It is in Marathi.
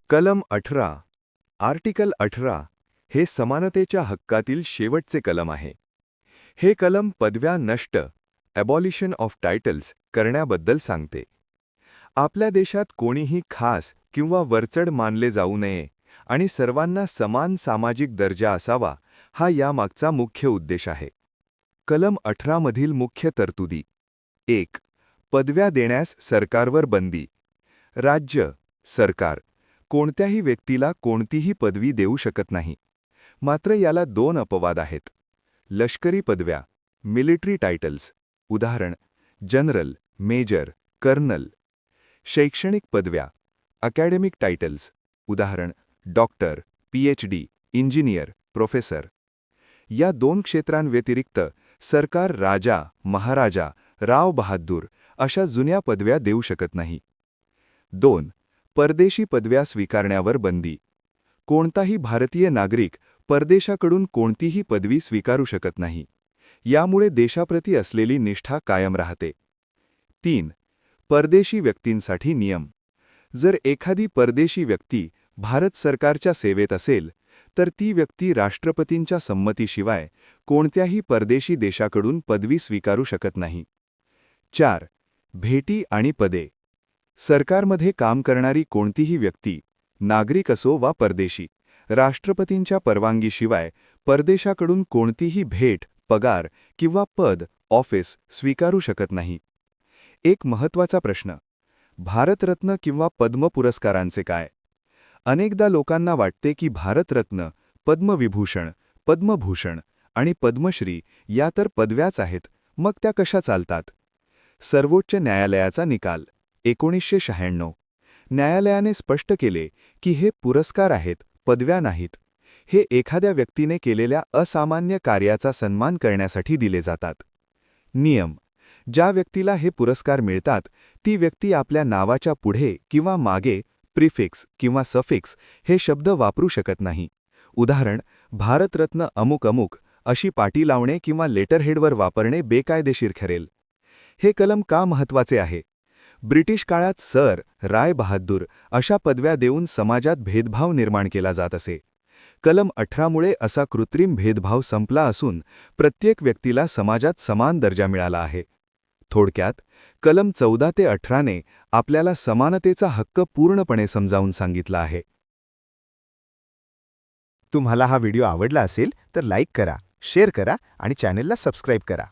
कलम 18 आर्टिकल 18 हे समानतेच्या हक्कातील शेवटचे कलम आहे. हे कलम पदव्या नष्ट ॲबॉलिशन ऑफ टायटल्स करण्याबद्दल सांगते. आपल्या देशात कोणीही खास किंवा वरचढ मानले जाऊ नये आणि सर्वांना समान सामाजिक दर्जा असावा हा यामागचा मुख्य उद्देश आहे. कलम 18 मधील मुख्य तरतुदी 1. पदव्या देण्यास सरकारवर बंदी. राज्य, सरकार कोणत्याही व्यक्तीला कोणतीही पदवी देऊ शकत नाही. मात्र याला 2 अपवाद आहेत. लष्करी पदव्या, मिलिटरी टायटल्स, उदाहरण जनरल, मेजर, कर्नल. शैक्षणिक पदव्या, अकॅडमिक टायटल्स, उदाहरण डॉक्टर, पीएचडी, इंजिनियर, प्रोफेसर. या 2 क्षेत्रांव्यतिरिक्त सरकार राजा, महाराजा, राव बहादूर अशा जुन्या पदव्या देऊ शकत नाही. 2. परदेशी पदव्या स्वीकारण्यावर बंदी. कोणताही भारतीय नागरिक परदेशाकडून कोणतीही पदवी स्वीकारू शकत नाही. यामुळे देशाप्रती असलेली निष्ठा कायम राहते. 3. परदेशी व्यक्तींसाठी नियम. जर एखादी परदेशी व्यक्ती भारत सरकारच्या सेवेत असेल तर ती व्यक्ती राष्ट्रपतींच्या संमतीशिवाय कोणत्याही परदेशी देशाकडून पदवी स्वीकारू शकत नाही. 4. भेटी आणि पदे. सरकारमध्ये काम करणारी कोणतीही व्यक्ती, नागरिक असो वा परदेशी, राष्ट्रपतींच्या परवानगीशिवाय परदेशाकडून कोणतीही भेट, पगार किंवा पद, ऑफिस स्वीकारू शकत नाही. एक महत्त्वाचा प्रश्न: भारतरत्न किंवा पद्म पुरस्कारांचे काय? अनेकदा लोकांना वाटते की भारतरत्न, पद्मविभूषण, पद्मभूषण आणि पद्मश्री या तर पदव्याच आहेत, मग त्या कशा चालतात? सर्वोच्च न्यायालयाचा निकाल 1996. न्यायालयाने स्पष्ट केले की हे पुरस्कार आहेत, पदव्या नाहीत. हे एखाद्या व्यक्तीने केलेल्या असामान्य कार्याचा सन्मान करण्यासाठी दिले जातात. नियम: ज्या व्यक्तीला हे पुरस्कार मिळतात ती व्यक्ती आपल्या नावाच्या पुढे किंवा मागे प्रिफिक्स किंवा सफिक्स हे शब्द वापरू शकत नाही. उदाहरण भारतरत्न अमुक अमुक अशी पाटी लावणे किंवा लेटरहेडवर वापरणे बेकायदेशीर ठरेल. हे कलम का महत्त्वाचे आहे? ब्रिटिश काळात सर, राय बहादूर अशा पदव्या देऊन समाजात भेदभाव निर्माण केला जात असे. कलम 18 मुळे असा कृत्रिम भेदभाव संपला असून प्रत्येक व्यक्तीला समाजात समान दर्जा मिळाला आहे. थोडक्यात, कलम 14 ते 18 ने आपल्याला समानतेचा हक्क पूर्णपणे समजावून सांगितला आहे. तुम्हाला हा व्हिडिओ आवडला असेल तर लाईक करा, शेअर करा आणि चॅनेलला सबस्क्राईब करा.